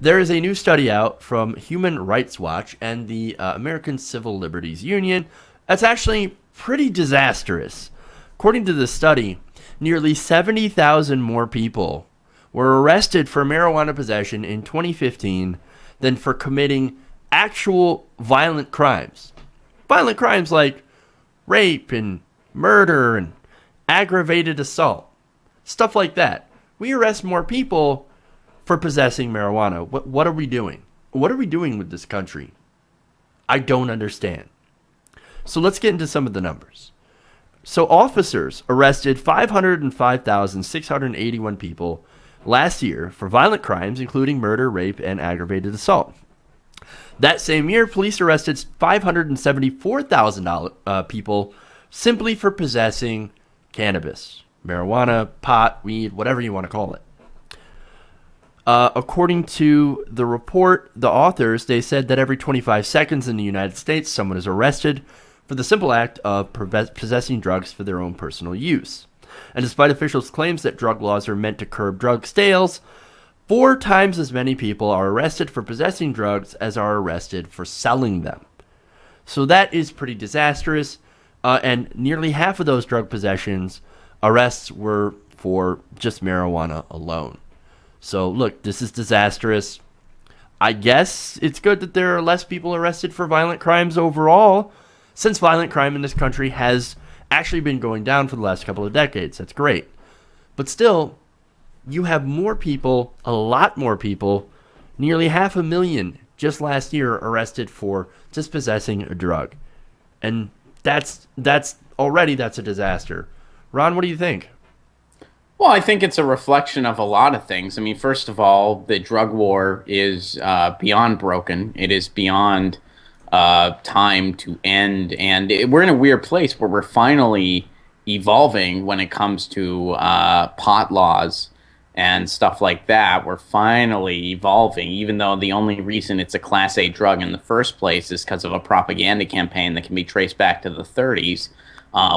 There is a new study out from Human Rights Watch and the American Civil Liberties Union that's actually pretty disastrous. According to the study, nearly 70,000 more people were arrested for marijuana possession in 2015 than for committing actual violent crimes. Violent crimes like rape and murder and aggravated assault. Stuff like that. We arrest more people for possessing marijuana. What are we doing? What are we doing with this country? I don't understand. So let's get into some of the numbers. So officers arrested 505,681 people last year for violent crimes, including murder, rape, and aggravated assault. That same year, police arrested 574,000 people simply for possessing cannabis, marijuana, pot, weed, whatever you want to call it. According to the report, the authors, they said that every 25 seconds in the United States, someone is arrested for the simple act of possessing drugs for their own personal use. And despite officials' claims that drug laws are meant to curb drug sales, 4 times as many people are arrested for possessing drugs as are arrested for selling them. So that is pretty disastrous. And nearly half of those drug possessions arrests were for just marijuana alone. So look, this is disastrous. I guess it's good that there are less people arrested for violent crimes overall, since violent crime in this country has actually been going down for the last couple of decades. That's great. But still, you have more people, a lot more people, nearly 500,000 just last year arrested for just possessing a drug. And that's a disaster. Ron, what do you think? Well, I think it's a reflection of a lot of things. I mean, first of all, the drug war is beyond broken. It is beyond time to end. And we're in a weird place where we're finally evolving when it comes to pot laws and stuff like that. We're finally evolving, even though the only reason it's a Class A drug in the first place is because of a propaganda campaign that can be traced back to the 30s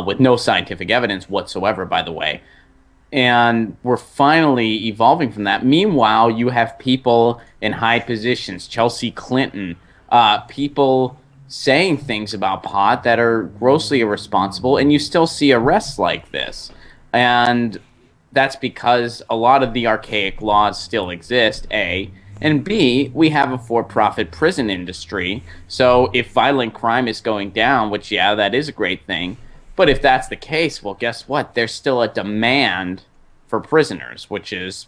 with no scientific evidence whatsoever, by the way. And we're finally evolving from that. Meanwhile, you have people in high positions, Chelsea Clinton, people saying things about pot that are grossly irresponsible, and you still see arrests like this. And that's because a lot of the archaic laws still exist, A. And B, we have a for-profit prison industry. So if violent crime is going down, which, yeah, that is a great thing, but if that's the case, well, guess what? There's still a demand for prisoners, which is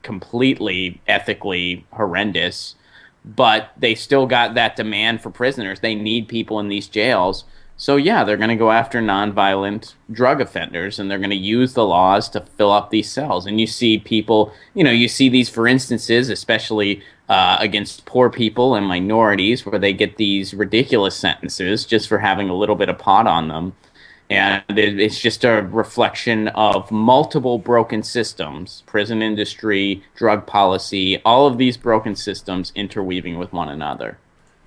completely ethically horrendous. But they still got that demand for prisoners. They need people in these jails. So, yeah, they're going to go after nonviolent drug offenders, and they're going to use the laws to fill up these cells. And you see people, you see these for instances, especially against poor people and minorities, where they get these ridiculous sentences just for having a little bit of pot on them. And it's just a reflection of multiple broken systems, prison industry, drug policy, all of these broken systems interweaving with one another.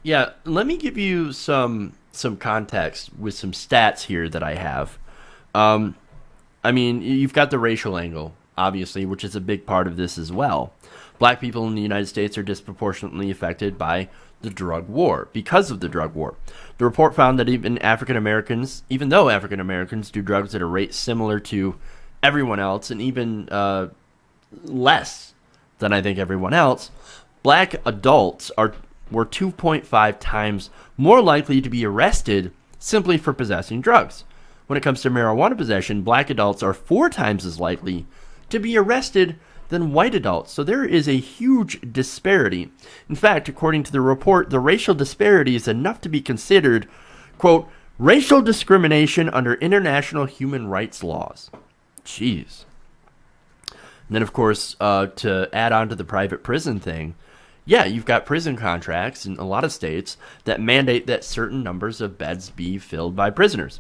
Yeah, let me give you some context with some stats here that I have. I mean, you've got the racial angle, obviously, which is a big part of this as well. Black people in the United States are disproportionately affected by the drug war because of the drug war. The report found that even though African Americans do drugs at a rate similar to everyone else, and even less than I think everyone else, black adults were 2.5 times more likely to be arrested simply for possessing drugs. When it comes to marijuana possession, black adults are 4 times as likely to be arrested than white adults. So there is a huge disparity. In fact, according to the report, the racial disparity is enough to be considered, quote, racial discrimination under international human rights laws. Jeez. And then, of course, to add on to the private prison thing, yeah, you've got prison contracts in a lot of states that mandate that certain numbers of beds be filled by prisoners.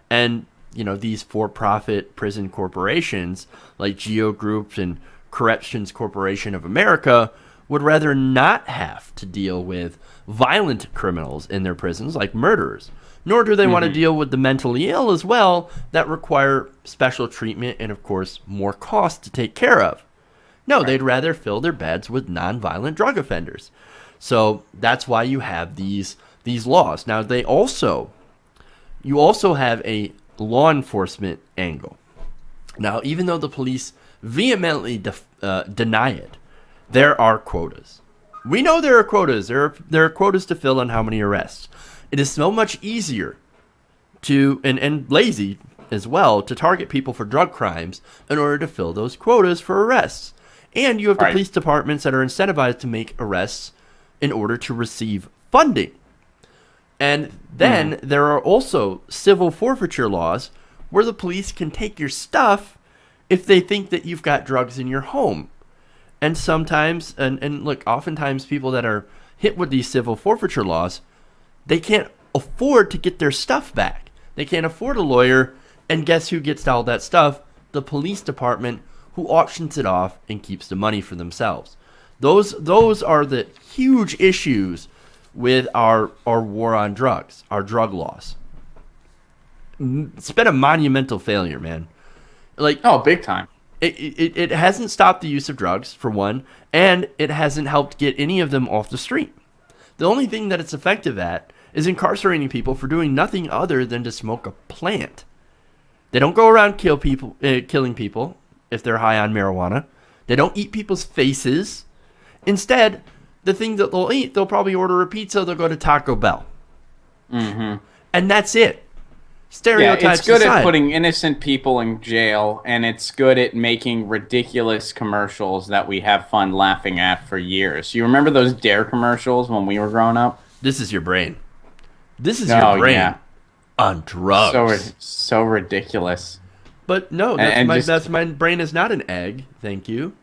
And, these for-profit prison corporations like Geo Group and Corrections Corporation of America would rather not have to deal with violent criminals in their prisons like murderers, nor do they want to deal with the mentally ill as well that require special treatment and, of course, more cost to take care of. No, Right. they'd rather fill their beds with nonviolent drug offenders. So that's why you have these laws. Now you also have a law enforcement angle. Now, even though the police vehemently deny it, there are quotas. We know there are quotas. There are quotas to fill on how many arrests. It is so much easier to and lazy as well to target people for drug crimes in order to fill those quotas for arrests. And you have the Right. police departments that are incentivized to make arrests in order to receive funding. And then there are also civil forfeiture laws where the police can take your stuff if they think that you've got drugs in your home. And sometimes, and look, oftentimes people that are hit with these civil forfeiture laws, they can't afford to get their stuff back. They can't afford a lawyer. And guess who gets all that stuff? The police department, who auctions it off and keeps the money for themselves. Those are the huge issues with our war on drugs, our drug laws. It's been a monumental failure, man. Like, Oh, big time. it hasn't stopped the use of drugs, for one, and it hasn't helped get any of them off the street. The only thing that it's effective at is incarcerating people for doing nothing other than to smoke a plant. They don't go around killing people if they're high on marijuana. They don't eat people's faces. Instead, the thing that they'll eat, they'll probably order a pizza, they'll go to Taco Bell. And that's it. Yeah, Stereotypes it's good aside. at putting innocent people in jail, and it's good at making ridiculous commercials that we have fun laughing at for years. You remember those Dare commercials when we were growing up? This is your brain. This is Oh, your brain yeah. on drugs. So ridiculous. But no, And just- that's my brain is not an egg. Thank you.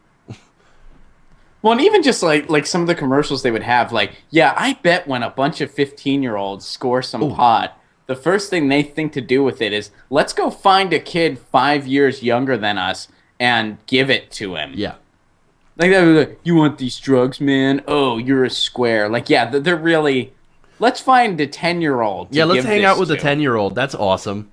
Well, and even just like some of the commercials they would have, like, yeah, I bet when a bunch of 15-year-olds score some pot, the first thing they think to do with it is, let's go find a kid 5 years younger than us and give it to him. Yeah. Like, you want these drugs, man? Oh, you're a square. Like, yeah, they're really, let's find a 10-year-old. Yeah, let's hang out with a 10-year-old. That's awesome.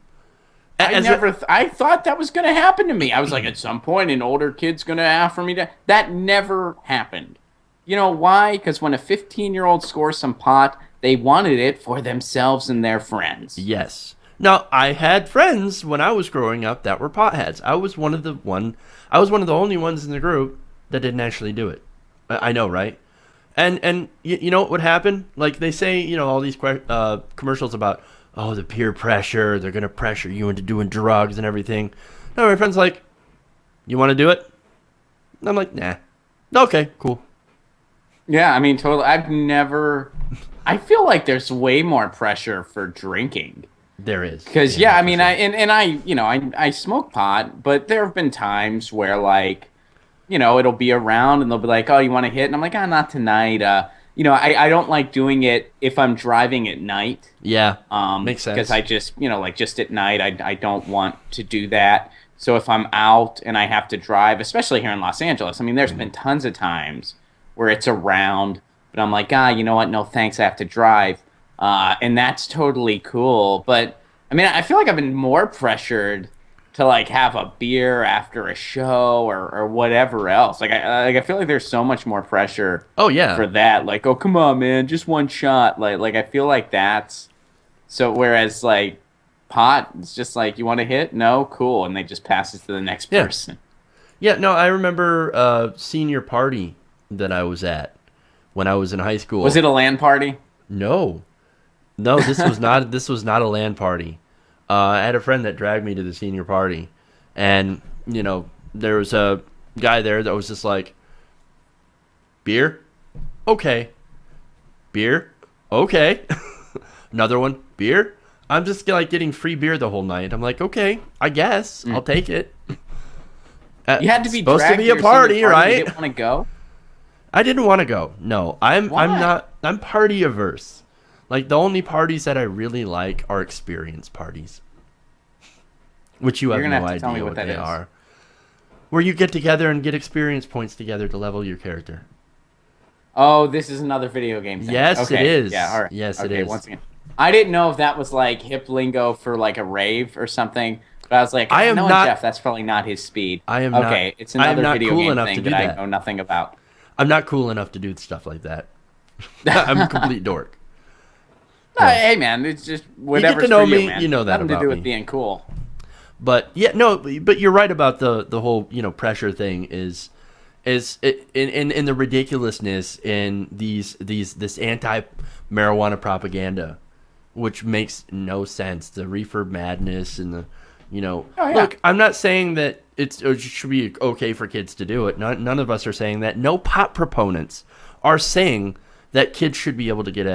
I thought that was going to happen to me. I was like, at some point, an older kid's going to offer me that. That never happened. You know why? Because when a 15-year-old scores some pot, they wanted it for themselves and their friends. Yes. Now, I had friends when I was growing up that were potheads. I was one of the only ones in the group that didn't actually do it. I know, right? And you know what would happen? Like they say, you know, all these commercials about, oh, the peer pressure, they're going to pressure you into doing drugs and everything. No, my friend's like, you want to do it? And I'm like, nah. Okay, cool. Yeah, I mean, totally. I feel like there's way more pressure for drinking. There is. Because, I mean, I smoke pot, but there have been times where, like, you know, it'll be around and they'll be like, oh, you want to hit? And I'm like, not tonight. You know, I don't like doing it if I'm driving at night. Yeah, makes sense. Because I just, you know, like just at night, I don't want to do that. So if I'm out and I have to drive, especially here in Los Angeles, I mean, there's been tons of times where it's around, but I'm like, you know what? No, thanks. I have to drive. And that's totally cool. But I mean, I feel like I've been more pressured to like have a beer after a show or whatever else. I feel like there's so much more pressure. Oh yeah. For that, like, oh come on, man, just one shot. Like I feel like that's so. Whereas like pot, it's just like, you want to hit? No, cool, and they just pass it to the next person. Yeah. No, I remember a senior party that I was at when I was in high school. Was it a LAN party? No, this was not. This was not a LAN party. I had a friend that dragged me to the senior party, and you know there was a guy there that was just like, beer, okay, beer, okay, another one, beer. I'm just like getting free beer the whole night. I'm like, okay, I guess I'll take it. You had to be supposed to dragged be a your party, senior right? You didn't want to go. I didn't want to go. No, I'm Why? not. I'm party averse. Like, the only parties that I really like are experience parties. Which you have You're no gonna have to tell me idea what what that they is. are. Where you get together and get experience points together to level your character. Oh, this is another video game thing. Yes, it is. Yeah, all right. Yes, it Okay, is. once again, I didn't know if that was like hip lingo for like a rave or something. But I was like, I am knowing not. Jeff, that's probably not his speed. I am not. Okay, it's I am another not video cool game enough to thing do that I that. know nothing about. I'm not cool enough to do stuff like that. I'm a complete dork. No, Yeah. hey, man, it's just You get whatever's to know for you, me, man. you know that Nothing to about do me. with being cool. But yeah, no, but you're right about the whole pressure thing is in the ridiculousness in this anti marijuana propaganda, which makes no sense. The reefer madness and the Oh, yeah. look, I'm not saying that it should be okay for kids to do it. None of us are saying that. No pot proponents are saying that kids should be able to get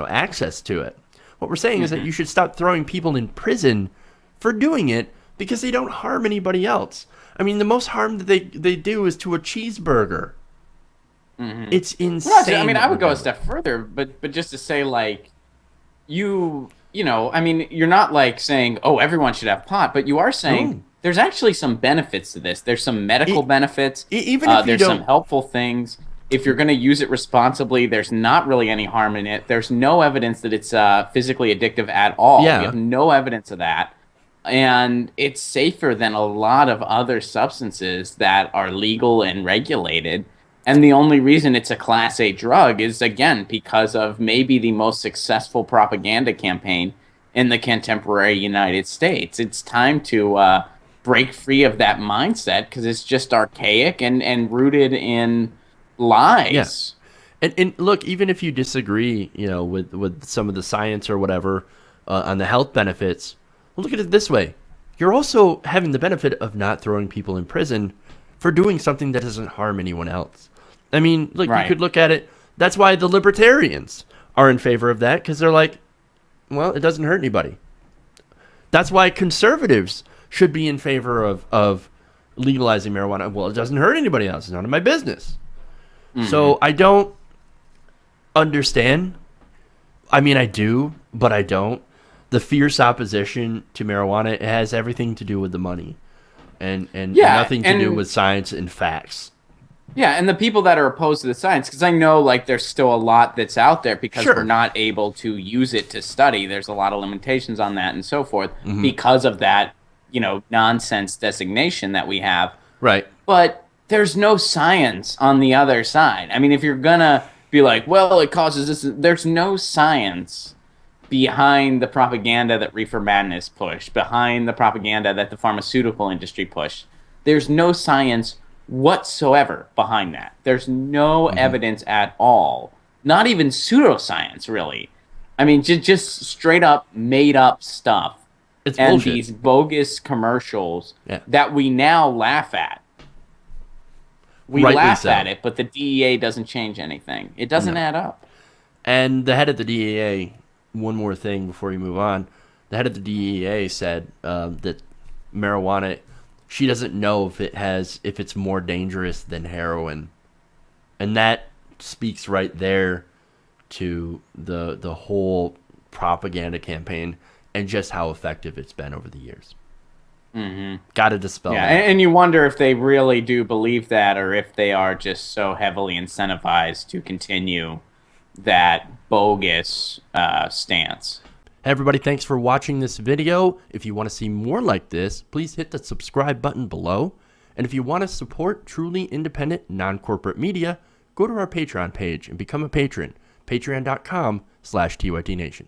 access to it. What we're saying is that you should stop throwing people in prison for doing it because they don't harm anybody else. I mean, the most harm that they do is to a cheeseburger. It's insane. I mean, what I would we're go a doing. step further, but just to say, like, I mean, you're not like saying, oh, everyone should have pot, but you are saying No. there's actually some benefits to this. There's some medical benefits. Even if you there's some don't, helpful things. If you're going to use it responsibly, there's not really any harm in it. There's no evidence that it's physically addictive at all. Yeah. We have no evidence of that. And it's safer than a lot of other substances that are legal and regulated. And the only reason it's a Class A drug is, again, because of maybe the most successful propaganda campaign in the contemporary United States. It's time to break free of that mindset because it's just archaic and rooted in lies. and look, even if you disagree, with some of the science or whatever on the health benefits, well, look at it this way: you're also having the benefit of not throwing people in prison for doing something that doesn't harm anyone else. I mean, like Right. you could look at it. That's why the libertarians are in favor of that because they're like, well, it doesn't hurt anybody. That's why conservatives should be in favor of legalizing marijuana. Well, it doesn't hurt anybody else. It's none of my business. So I don't understand. I mean, I do, but I don't. The fierce opposition to marijuana, it has everything to do with the money and Yeah, nothing to do and- with science and facts. Yeah, and the people that are opposed to the science, because I know like there's still a lot that's out there because Sure. we're not able to use it to study. There's a lot of limitations on that and so forth Mm-hmm. because of that, nonsense designation that we have. Right. But there's no science on the other side. I mean, if you're gonna be like, well, it causes this, there's no science behind the propaganda that reefer madness pushed, behind the propaganda that the pharmaceutical industry pushed. There's no science whatsoever behind that. There's no evidence at all. Not even pseudoscience, really. I mean, just straight up made up stuff. It's And bullshit. these bogus commercials Yeah. that we now laugh at. We Rightly laugh so. at it, but the DEA doesn't change anything. It doesn't add up. And the head of the DEA, one more thing before you move on, the head of the DEA said that marijuana, she doesn't know if it's more dangerous than heroin, and that speaks right there to the whole propaganda campaign and just how effective it's been over the years. Got to dispel Yeah, that. and you wonder if they really do believe that or if they are just so heavily incentivized to continue that bogus stance. Hey everybody, thanks for watching this video. If you want to see more like this, please hit the subscribe button below. And if you want to support truly independent, non-corporate media, go to our Patreon page and become a patron. Patreon.com/TYTNation.